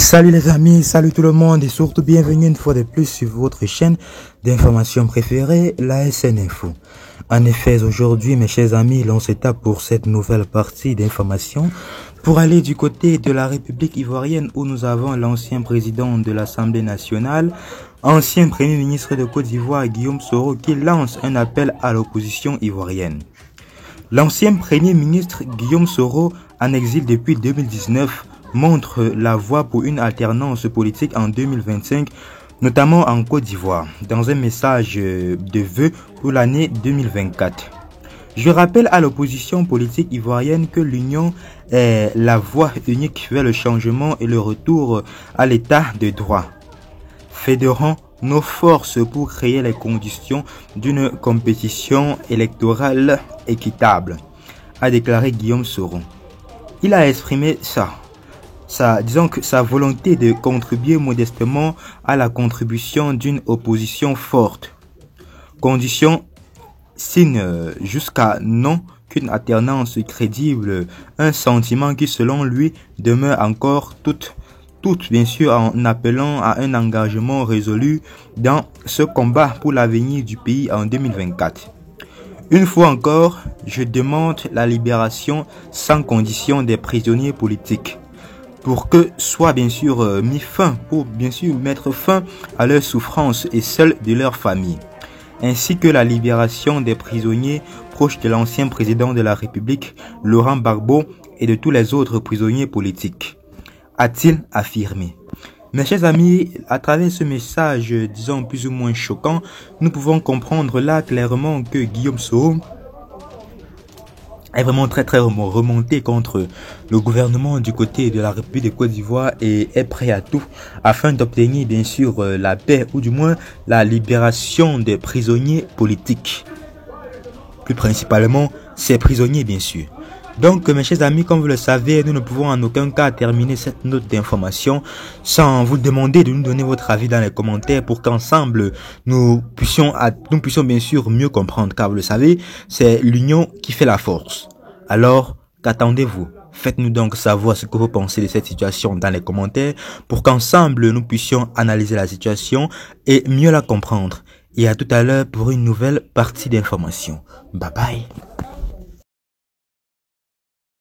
Salut les amis, salut tout le monde et surtout bienvenue une fois de plus sur votre chaîne d'information préférée, la SN Info. En effet, aujourd'hui mes chers amis, l'on s'étape pour cette nouvelle partie d'information pour aller du côté de la République ivoirienne où nous avons l'ancien président de l'Assemblée nationale, ancien premier ministre de Côte d'Ivoire Guillaume Soro qui lance un appel à l'opposition ivoirienne. L'ancien premier ministre Guillaume Soro, en exil depuis 2019, montre la voie pour une alternance politique en 2025, notamment en Côte d'Ivoire, dans un message de vœux pour l'année 2024. Je rappelle à l'opposition politique ivoirienne que l'union est la voie unique vers le changement et le retour à l'état de droit. Fédérons nos forces pour créer les conditions d'une compétition électorale équitable, a déclaré Guillaume Soro. Il a exprimé sa volonté de contribuer modestement à la contribution d'une opposition forte. Condition signe jusqu'à non qu'une alternance crédible, un sentiment qui selon lui demeure encore toute bien sûr en appelant à un engagement résolu dans ce combat pour l'avenir du pays en 2024. Une fois encore, je demande la libération sans condition des prisonniers politiques pour que soit bien sûr mis fin, pour bien sûr mettre fin à leurs souffrances et celles de leurs familles, ainsi que la libération des prisonniers proches de l'ancien président de la République, Laurent Gbagbo, et de tous les autres prisonniers politiques, a-t-il affirmé. Mes chers amis, à travers ce message, disons plus ou moins choquant, nous pouvons comprendre là clairement que Guillaume Soro est vraiment très remonté contre le gouvernement du côté de la République de Côte d'Ivoire et est prêt à tout afin d'obtenir bien sûr la paix ou du moins la libération des prisonniers politiques. Plus principalement, ces prisonniers bien sûr. Donc mes chers amis, comme vous le savez, nous ne pouvons en aucun cas terminer cette note d'information sans vous demander de nous donner votre avis dans les commentaires pour qu'ensemble nous puissions bien sûr mieux comprendre, car vous le savez, c'est l'union qui fait la force. Alors, qu'attendez-vous? Faites-nous donc savoir ce que vous pensez de cette situation dans les commentaires pour qu'ensemble nous puissions analyser la situation et mieux la comprendre. Et à tout à l'heure pour une nouvelle partie d'information. Bye bye.